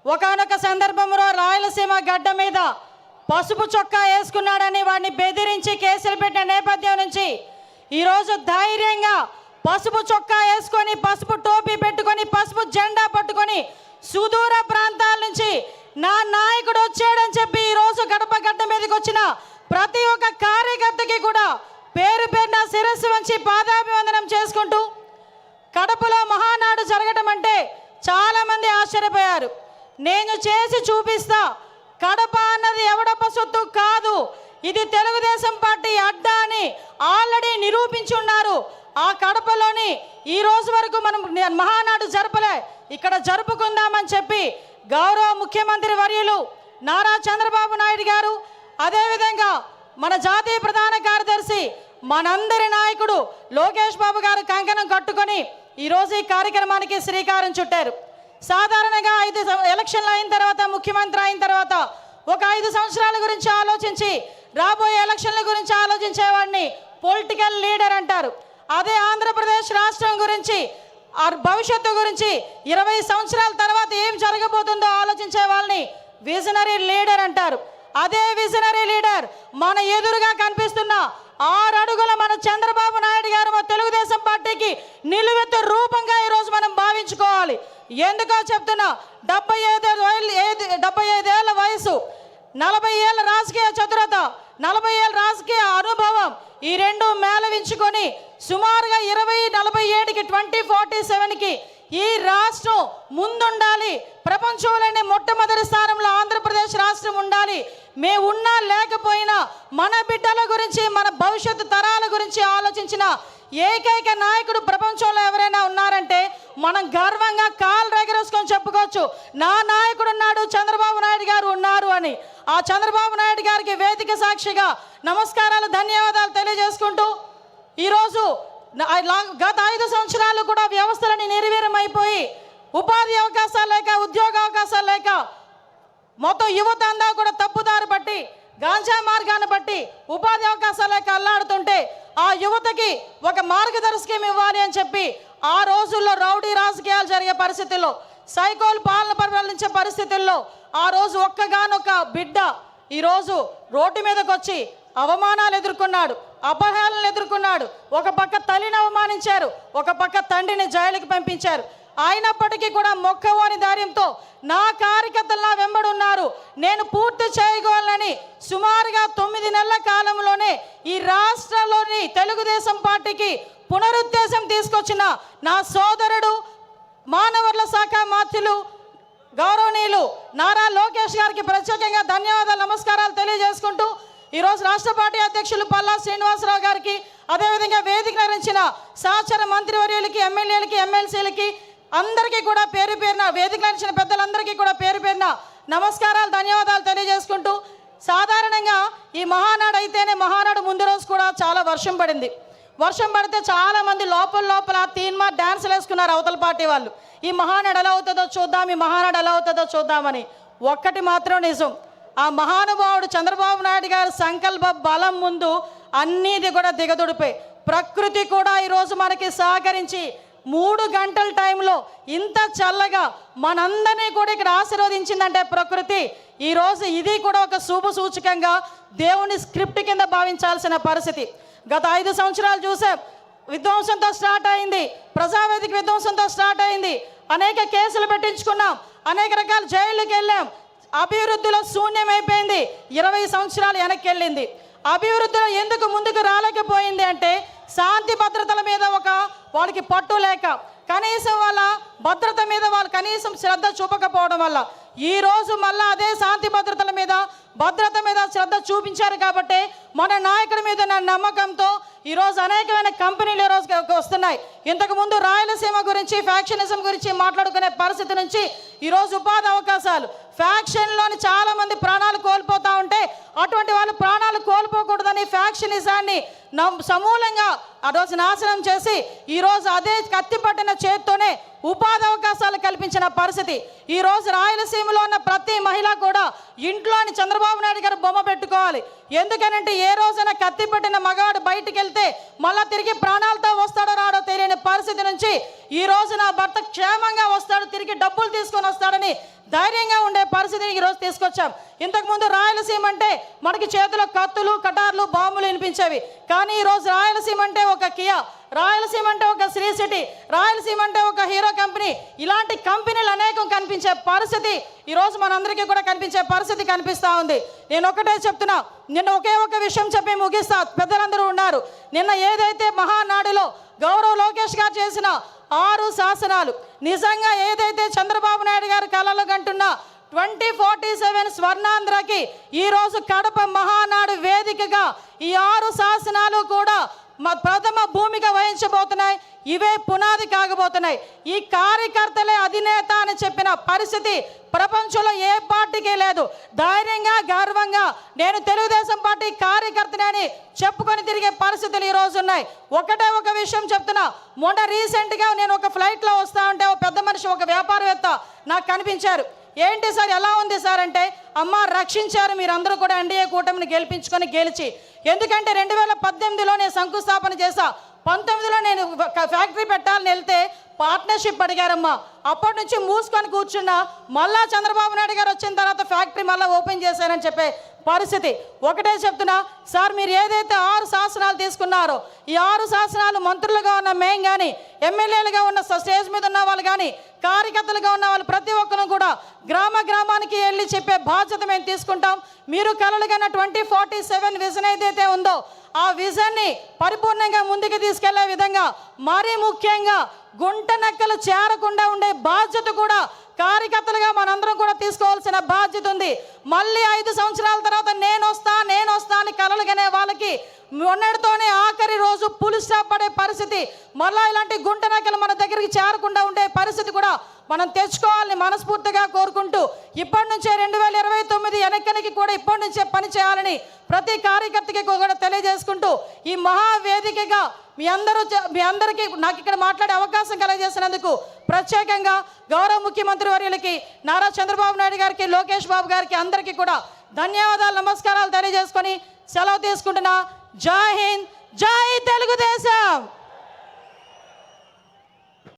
ఒకానొక సందర్భంలో రాయలసీమ గడ్డ మీద పసుపు చొక్కా వేసుకున్నాడని వాడిని బెదిరించి కేసులు పెట్టిన నేపథ్యం నుంచి ఈరోజు ధైర్యంగా పసుపు చొక్కా వేసుకొని పసుపు టోపీ పెట్టుకొని పసుపు జెండా పట్టుకొని సుదూర ప్రాంతాల నుంచి నా నాయకుడు వచ్చాడని చెప్పి ఈరోజు గడప గడ్డ మీదకి వచ్చిన ప్రతి ఒక్క కార్యకర్తకి కూడా పేరు పేరున శిరస్సు వంచి పాదాభివందనం చేసుకుంటూ కడపలో మహానాడు జరగటం అంటే చాలామంది ఆశ్చర్యపోయారు. నేను చేసి చూపిస్తా, కడప అన్నది ఎవడప్ప సొత్తు కాదు, ఇది తెలుగుదేశం పార్టీ అడ్డా అని ఆల్రెడీ నిరూపించి ఉన్నారు. ఆ కడపలోని ఈ రోజు వరకు మనం మహానాడు జరపలే, ఇక్కడ జరుపుకుందామని చెప్పి గౌరవ ముఖ్యమంత్రి వర్యులు నారా చంద్రబాబు నాయుడు గారు, అదేవిధంగా మన జాతీయ ప్రధాన కార్యదర్శి మనందరి నాయకుడు లోకేష్ బాబు గారు కంకణం కట్టుకొని ఈరోజు ఈ కార్యక్రమానికి శ్రీకారం చుట్టారు. సాధారణంగా 5 ఎలక్షన్లు అయిన తర్వాత, ముఖ్యమంత్రి అయిన తర్వాత ఒక 5 సంవత్సరాల గురించి ఆలోచించి రాబోయే ఎలక్షన్ల గురించి ఆలోచించేవాడిని పొలిటికల్ లీడర్ అంటారు. అదే ఆంధ్రప్రదేశ్ రాష్ట్రం గురించి, భవిష్యత్తు గురించి 20 సంవత్సరాల తర్వాత ఏం జరగబోతుందో ఆలోచించే వాళ్ళని విజనరీ లీడర్ అంటారు. అదే విజనరీ లీడర్ మన ఎదురుగా కనిపిస్తున్న 6 అడుగుల మన చంద్రబాబు నాయుడు గారు మన తెలుగుదేశం పార్టీకి నిలువెత్తు రూపంగా ఈరోజు మనం భావించుకోవాలి. ఎందుకో చెప్తున్నా, 75 ఏళ్ళ వయసు, 40 ఏళ్ళ రాజకీయ చతురత, 40 ఏళ్ళ రాజకీయ అనుభవం, ఈ రెండు మేళవించుకొని సుమారుగా 2047కి 2047కి ఈ రాష్ట్రం ముందుండాలి, ప్రపంచంలోనే మొట్టమొదటి స్థానంలో ఆంధ్రప్రదేశ్ రాష్ట్రం ఉండాలి. మేము ఉన్నా లేకపోయినా మన బిడ్డల గురించి, మన భవిష్యత్తు తరాల గురించి ఆలోచించిన ఏకైక నాయకుడు ప్రపంచంలో ఎవరైనా ఉన్నారంటే మనం గర్వంగా కాలు రెగరేసుకొని చెప్పుకోవచ్చు, నా నాయకుడు ఉన్నాడు, చంద్రబాబు నాయుడు గారు ఉన్నారు అని. ఆ చంద్రబాబు నాయుడు గారికి వేదిక సాక్షిగా నమస్కారాలు, ధన్యవాదాలు తెలియజేసుకుంటూ ఈరోజు గత 5 సంవత్సరాలు కూడా వ్యవస్థలని నిర్వీర్యమైపోయి ఉపాధి అవకాశాలు లేక, ఉద్యోగ అవకాశాలు లేక మొత్తం యువత అంతా కూడా తప్పుదారి పట్టి, గాంజా మార్గాన్ని బట్టి ఉపాధి అవకాశాలు లేక అల్లాడుతుంటే ఆ యువతకి ఒక మార్గదర్శకం ఇవ్వాలి అని చెప్పి ఆ రోజుల్లో రౌడీ రాజకీయాలు జరిగే పరిస్థితుల్లో, సైకోల్ పాలన పరిపాలించే పరిస్థితుల్లో ఆ రోజు ఒక్కగానొక్క బిడ్డ ఈరోజు రోడ్డు మీదకి వచ్చి అవమానాలు ఎదుర్కొన్నాడు, అపహేళనలు ఎదుర్కొన్నాడు. ఒక పక్క తల్లిని అవమానించారు, ఒక పక్క తండ్రిని జైలుకి పంపించారు. అయినప్పటికీ కూడా మొక్కవోని ధైర్యంతో నా కార్యకర్తలు నా వెంబడున్నారు, నేను పూర్తి చేయగలనని సుమారుగా 9 నెలల కాలంలోనే ఈ రాష్ట్రంలోని తెలుగుదేశం పార్టీకి పునరుద్ధేశం తీసుకొచ్చిన నా సోదరుడు, మానవవనరుల శాఖ మంత్రులు గౌరవనీయులు నారా లోకేష్ గారికి ప్రత్యేకంగా ధన్యవాదాలు, నమస్కారాలు తెలియజేసుకుంటూ ఈరోజు రాష్ట్ర పార్టీ అధ్యక్షులు పల్లా శ్రీనివాసరావు గారికి, అదేవిధంగా వేదిక నిర్వహించిన సహచర మంత్రివర్యులకి, ఎమ్మెల్యేలకి, ఎమ్మెల్సీలకి అందరికీ కూడా పేరు పేరున, వేదిక నిర్వహించిన పెద్దలందరికీ కూడా పేరు పేరున నమస్కారాలు, ధన్యవాదాలు తెలియజేసుకుంటూ సాధారణంగా ఈ మహానాడు అయితేనే మహానాడు ముందు రోజు కూడా చాలా వర్షం పడింది. వర్షం పడితే చాలామంది లోపల తీన్మా డ్యాన్సులు వేసుకున్నారు అవతల పార్టీ వాళ్ళు. ఈ మహానాడు ఎలా అవుతుందో చూద్దాం, ఈ మహానాడు ఎలా అవుతుందో చూద్దామని. ఒక్కటి మాత్రం నిజం, ఆ మహానుభావుడు చంద్రబాబు నాయుడు గారి సంకల్ప బలం ముందు అన్నీది కూడా దిగదుడిపోయి, ప్రకృతి కూడా ఈరోజు మనకి సహకరించి 3 గంటల టైంలో ఇంత చల్లగా మనందరినీ కూడా ఇక్కడ ఆశీర్వదించిందంటే ప్రకృతి. ఈరోజు ఇది కూడా ఒక శుభ సూచకంగా దేవుని స్క్రిప్ట్ కింద భావించాల్సిన పరిస్థితి. గత 5 సంవత్సరాలు చూసాం, విధ్వంసంతో స్టార్ట్ అయింది, ప్రజావేదిక విధ్వంసంతో స్టార్ట్ అయింది, అనేక కేసులు పెట్టించుకున్నాం, అనేక రకాల జైళ్ళకి వెళ్ళాం. అభివృద్ధిలో శూన్యమైపోయింది, 20 సంవత్సరాలు వెనక్కి వెళ్ళింది. అభివృద్ధిలో ఎందుకు ముందుకు రాలేకపోయింది అంటే శాంతి భద్రతల మీద వాళ్ళకి పట్టు లేక, కనీసం వాళ్ళ భద్రత మీద వాళ్ళు కనీసం శ్రద్ధ చూపకపోవడం వల్ల ఈరోజు మళ్ళీ అదే శాంతి భద్రతల మీద, భద్రత మీద శ్రద్ధ చూపించారు. కాబట్టి మన నాయకుడి మీద నా నమ్మకంతో ఈరోజు అనేకమైన కంపెనీలు ఈరోజు వస్తున్నాయి. ఇంతకుముందు రాయలసీమ గురించి, ఫ్యాక్షనిజం గురించి మాట్లాడుకునే పరిస్థితి నుంచి ఈరోజు ఉపాధి అవకాశాలు, ఫ్యాక్షన్లోని చాలామంది ప్రాణాలు కోల్పోతూ ఉంటే అటువంటి వాళ్ళు ప్రాణాలు కోల్పోకూడదని ఫ్యాక్షనిజాన్ని సమూలంగా ఆ రోజు నాశనం చేసి ఈరోజు అదే కత్తి పట్టిన చేత్తోనే ఉపాధి అవకాశాలు కల్పించిన పరిస్థితి. ఈరోజు రాయలసీమలో ఉన్న ప్రతి మహిళ కూడా ఇంట్లోని చంద్రబాబు నాయుడు గారు బొమ్మ పెట్టుకోవాలి. ఎందుకనంటే ఏ రోజైనా కత్తి పట్టిన మగవాడు బయటికి వెళ్తే మళ్ళీ తిరిగి ప్రాణాలతో వస్తాడో రాడో తెలియని పరిస్థితి నుంచి ఈ రోజు నా భర్త క్షేమంగా వస్తాడు, తిరిగి డబ్బులు తీసుకొని వస్తాడని ధైర్యంగా ఉండే పరిస్థితిని ఈరోజు తీసుకొచ్చాం. ఇంతకుముందు రాయలసీమ అంటే మనకి చేతిలో కత్తులు, కటార్లు, బాంబులు వినిపించేవి. కానీ ఈరోజు రాయలసీమ అంటే ఒక కియా, రాయలసీమ అంటే ఒక శ్రీ సిటీ, రాయలసీమ అంటే ఒక హీరో కంపెనీ, ఇలాంటి కంపెనీలు అనేకం కనిపించే పరిస్థితి ఈరోజు మనందరికీ కూడా కనిపించే పరిస్థితి కనిపిస్తూ ఉంది. నేను ఒకటే చెప్తున్నా, నిన్న ఒకే ఒక విషయం చెప్పి ముగిస్తా. పెద్దలందరూ ఉన్నారు. నిన్న ఏదైతే మహానాడులో గౌరవ్ లోకేష్ గారు చేసిన 6 శాసనాలు, నిజంగా ఏదైతే చంద్రబాబు నాయుడు గారు కలలు కంటున్న 2047 స్వర్ణాంధ్రకి ఈరోజు కడప మహానాడు వేదికగా ఈ 6 శాసనాలు కూడా ప్రథమ భూమిక వహించబోతున్నాయి. ఇవే పునాది కాగబోతున్నాయి. ఈ కార్యకర్తలే అధినేత అని చెప్పిన పరిస్థితి ప్రపంచంలో ఏ పార్టీకి లేదు. ధైర్యంగా, గర్వంగా నేను తెలుగుదేశం పార్టీ కార్యకర్తని చెప్పుకొని తిరిగే పరిస్థితులు ఈరోజు ఉన్నాయి. ఒకటే ఒక విషయం చెప్తున్నా. మొన్న రీసెంట్గా నేను ఒక ఫ్లైట్లో వస్తా ఉంటే ఒక పెద్ద మనిషి, ఒక వ్యాపారవేత్త నాకు కనిపించారు. ఏంటి సార్, ఎలా ఉంది సార్ అంటే, అమ్మ రక్షించారు మీరందరూ కూడా ఎన్డీఏ కూటమిని గెలిచి. ఎందుకంటే 2018లో నేను శంకుస్థాపన చేశా. 19లో నేను ఫ్యాక్టరీ పెట్టాలని వెళ్తే పార్ట్నర్షిప్ అడిగారమ్మా. అప్పటి నుంచి మూసుకొని కూర్చున్నా. మళ్ళా చంద్రబాబు నాయుడు గారు వచ్చిన తర్వాత ఫ్యాక్టరీ మళ్ళీ ఓపెన్ చేశారని చెప్పే పరిస్థితి. ఒకటే చెప్తున్నా సార్, మీరు ఏదైతే 6 శాసనాలు తీసుకున్నారో ఈ 6 శాసనాలు మంత్రులుగా ఉన్న మేం కానీ, ఎమ్మెల్యేలుగా ఉన్న స్టేజ్ మీద ఉన్న వాళ్ళు కానీ, కార్యకర్తలుగా ఉన్న వాళ్ళు ప్రతి ఒక్కరు కూడా గ్రామానికి వెళ్ళి చెప్పే బాధ్యత మేము తీసుకుంటాం. మీరు కలలుగన్న 2047 విజన్ ఏదైతే ఉందో ఆ విజన్ని పరిపూర్ణంగా ముందుకు తీసుకెళ్లే విధంగా, మరీ ముఖ్యంగా గుంట నక్కలు చేరకుండా ఉండే బాధ్యత కూడా కార్యకర్తలుగా మనందరం కూడా తీసుకోవాల్సిన బాధ్యత ఉంది. మళ్ళీ 5 సంవత్సరాల తర్వాత నేను వస్తా అని కలలుగనే వాళ్ళకి మొన్నటితోనే ఆఖరి రోజు పులి స్టాప్ పడే పరిస్థితి, మళ్ళీ ఇలాంటి గుంట నక్కలు మన దగ్గరికి చేరకుండా ఉండే పరిస్థితి కూడా మనం తెచ్చుకోవాలని మనస్ఫూర్తిగా కోరుకుంటూ, ఇప్పటి నుంచే 2029 వెనక్కి కూడా ఇప్పటి నుంచే పని చేయాలని ప్రతి కార్యకర్తకి కూడా తెలియజేసుకుంటూ, ఈ మహావేదికగా మీ అందరికీ నాకు ఇక్కడ మాట్లాడే అవకాశం కలగజేసినందుకు ప్రత్యేకంగా గౌరవ ముఖ్యమంత్రి వర్యులకి, నారా చంద్రబాబు నాయుడు గారికి, లోకేష్ బాబు గారికి అందరికీ కూడా ధన్యవాదాలు, నమస్కారాలు తెలియజేసుకొని సెలవు తీసుకుంటున్నా. జై హింద్, జై తెలుగుదేశం.